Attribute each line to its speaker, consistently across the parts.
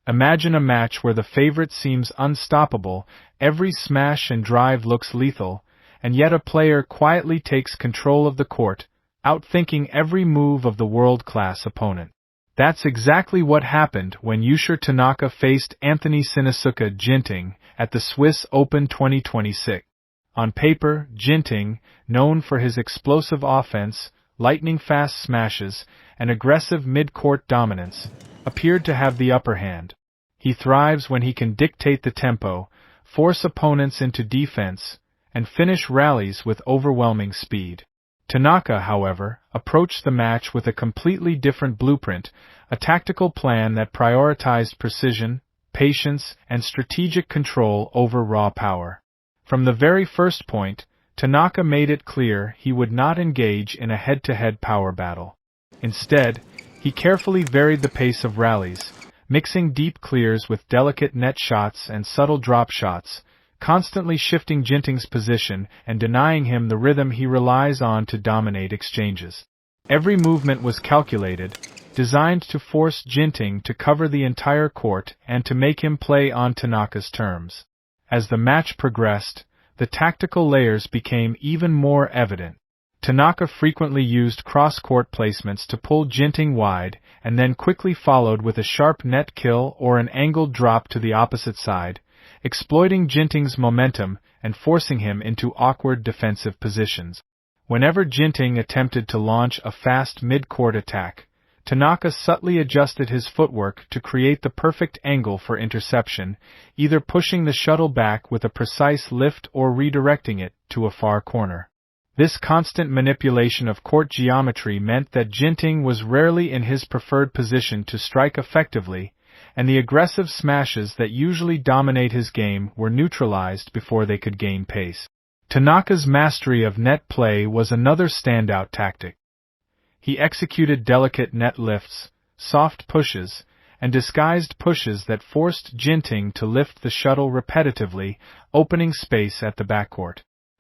Speaker 1: Imagine a match where the favorite seems unstoppable, every smash and drive looks lethal, and yet a player quietly takes control of the court, outthinking every move of the world-class opponent. That's exactly what happened when Yushi Tanaka faced Anthony Sinisuka Ginting at the Swiss Open 2026. On paper, Ginting, known for his explosive offense, lightning-fast smashes, and aggressive mid-court dominance, appeared to have the upper hand. He thrives when he can dictate the tempo, force opponents into defense, and finish rallies with overwhelming speed. Tanaka, however, approached the match with a completely different blueprint, a tactical plan that prioritized precision, patience, and strategic control over raw power. From the very first point, Tanaka made it clear he would not engage in a head-to-head power battle. Instead, he carefully varied the pace of rallies, mixing deep clears with delicate net shots and subtle drop shots, constantly shifting Ginting's position and denying him the rhythm he relies on to dominate exchanges. Every movement was calculated, designed to force Ginting to cover the entire court and to make him play on Tanaka's terms. As the match progressed, the tactical layers became even more evident. Tanaka frequently used cross-court placements to pull Ginting wide, and then quickly followed with a sharp net kill or an angled drop to the opposite side, exploiting Ginting's momentum and forcing him into awkward defensive positions. Whenever Ginting attempted to launch a fast mid-court attack, Tanaka subtly adjusted his footwork to create the perfect angle for interception, either pushing the shuttle back with a precise lift or redirecting it to a far corner. This constant manipulation of court geometry meant that Ginting was rarely in his preferred position to strike effectively, and the aggressive smashes that usually dominate his game were neutralized before they could gain pace. Tanaka's mastery of net play was another standout tactic. He executed delicate net lifts, soft pushes, and disguised pushes that forced Ginting to lift the shuttle repetitively, opening space at the backcourt.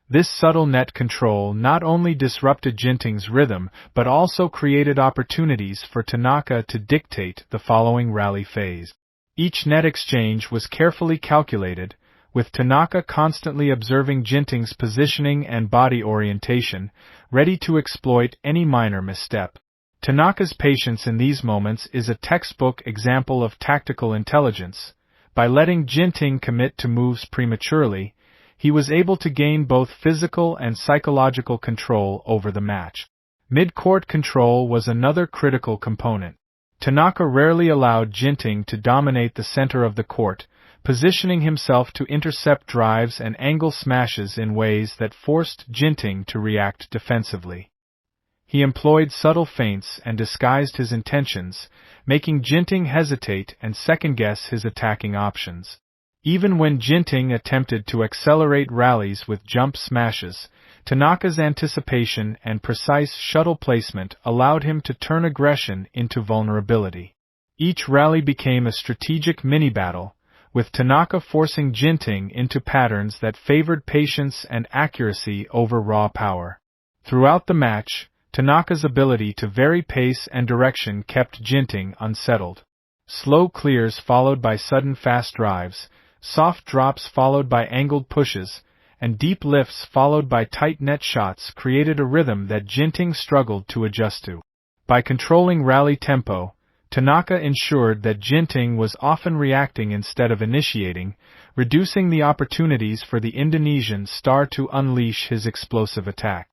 Speaker 1: This subtle net control not only disrupted Ginting's rhythm but also created opportunities for Tanaka to dictate the following rally phase. Each net exchange was carefully calculated, with Tanaka constantly observing Ginting's positioning and body orientation, ready to exploit any minor misstep. Tanaka's patience in these moments is a textbook example of tactical intelligence. By letting Ginting commit to moves prematurely, he was able to gain both physical and psychological control over the match. Mid-court control was another critical component. Tanaka rarely allowed Ginting to dominate the center of the court, positioning himself to intercept drives and angle smashes in ways that forced Ginting to react defensively. He employed subtle feints and disguised his intentions, making Ginting hesitate and second-guess his attacking options. Even when Ginting attempted to accelerate rallies with jump smashes, Tanaka's anticipation and precise shuttle placement allowed him to turn aggression into vulnerability. Each rally became a strategic mini-battle, with Tanaka forcing Ginting into patterns that favored patience and accuracy over raw power. Throughout the match, Tanaka's ability to vary pace and direction kept Ginting unsettled. Slow clears followed by sudden fast drives, soft drops followed by angled pushes, and deep lifts followed by tight net shots created a rhythm that Ginting struggled to adjust to. By controlling rally tempo, Tanaka ensured that Ginting was often reacting instead of initiating, reducing the opportunities for the Indonesian star to unleash his explosive attack.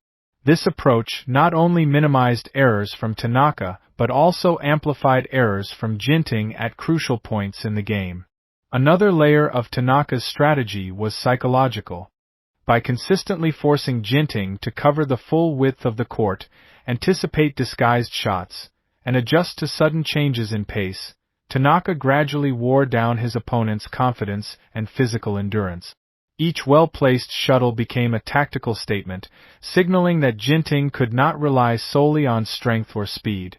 Speaker 1: This approach not only minimized errors from Tanaka but also amplified errors from Ginting at crucial points in the game. Another layer of Tanaka's strategy was psychological. By consistently forcing Ginting to cover the full width of the court, anticipate disguised shots, and adjust to sudden changes in pace, Tanaka gradually wore down his opponent's confidence and physical endurance. Each well-placed shuttle became a tactical statement, signaling that Ginting could not rely solely on strength or speed.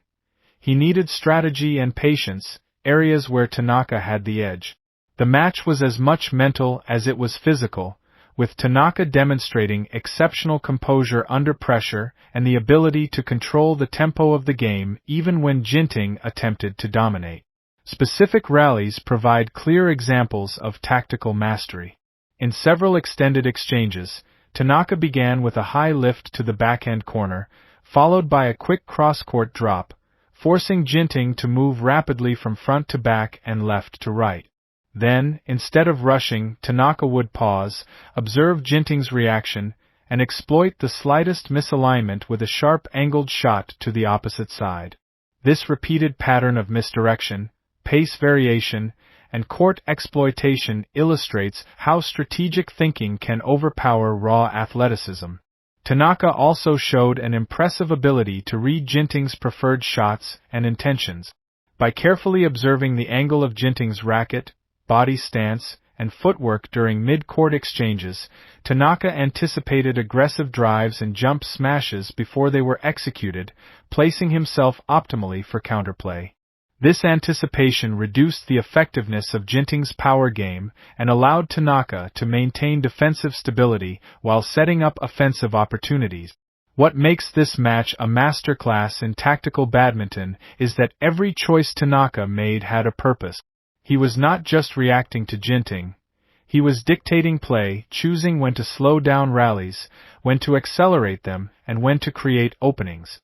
Speaker 1: He needed strategy and patience, areas where Tanaka had the edge. The match was as much mental as it was physical, with Tanaka demonstrating exceptional composure under pressure and the ability to control the tempo of the game even when Ginting attempted to dominate. Specific rallies provide clear examples of tactical mastery. In several extended exchanges, Tanaka began with a high lift to the backhand corner, followed by a quick cross-court drop, forcing Ginting to move rapidly from front to back and left to right. Then, instead of rushing, Tanaka would pause, observe Ginting's reaction, and exploit the slightest misalignment with a sharp angled shot to the opposite side. This repeated pattern of misdirection, pace variation, and court exploitation illustrates how strategic thinking can overpower raw athleticism. Tanaka also showed an impressive ability to read Ginting's preferred shots and intentions. By carefully observing the angle of Ginting's racket, body stance, and footwork during mid-court exchanges, Tanaka anticipated aggressive drives and jump smashes before they were executed, placing himself optimally for counterplay. This anticipation reduced the effectiveness of Ginting's power game and allowed Tanaka to maintain defensive stability while setting up offensive opportunities. What makes this match a masterclass in tactical badminton is that every choice Tanaka made had a purpose. He was not just reacting to Ginting. He was dictating play, choosing when to slow down rallies, when to accelerate them, and when to create openings.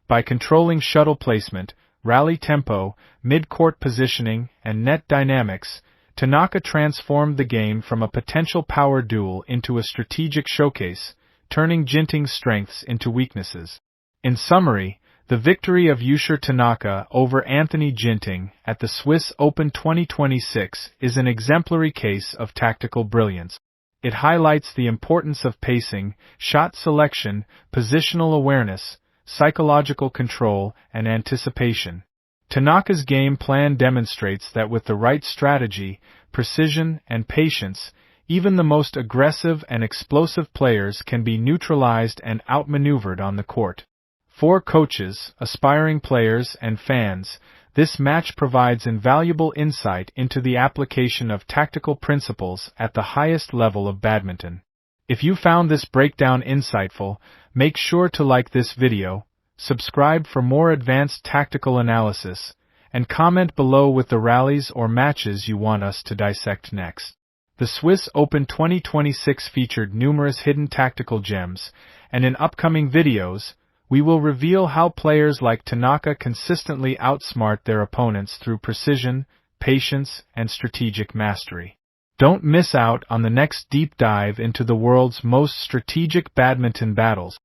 Speaker 1: By controlling shuttle placement, rally tempo, mid-court positioning, and net dynamics, Tanaka transformed the game from a potential power duel into a strategic showcase, turning Ginting's strengths into weaknesses. In summary, the victory of Yushi Tanaka over Anthony Ginting at the Swiss Open 2026 is an exemplary case of tactical brilliance. It highlights the importance of pacing, shot selection, positional awareness, psychological control, and anticipation. Tanaka's game plan demonstrates that with the right strategy, precision, and patience, even the most aggressive and explosive players can be neutralized and outmaneuvered on the court. For coaches, aspiring players, and fans, this match provides invaluable insight into the application of tactical principles at the highest level of badminton. If you found this breakdown insightful, make sure to like this video, subscribe for more advanced tactical analysis, and comment below with the rallies or matches you want us to dissect next. The Swiss Open 2026 featured numerous hidden tactical gems, and in upcoming videos, we will reveal how players like Tanaka consistently outsmart their opponents through precision, patience, and strategic mastery. Don't miss out on the next deep dive into the world's most strategic badminton battles.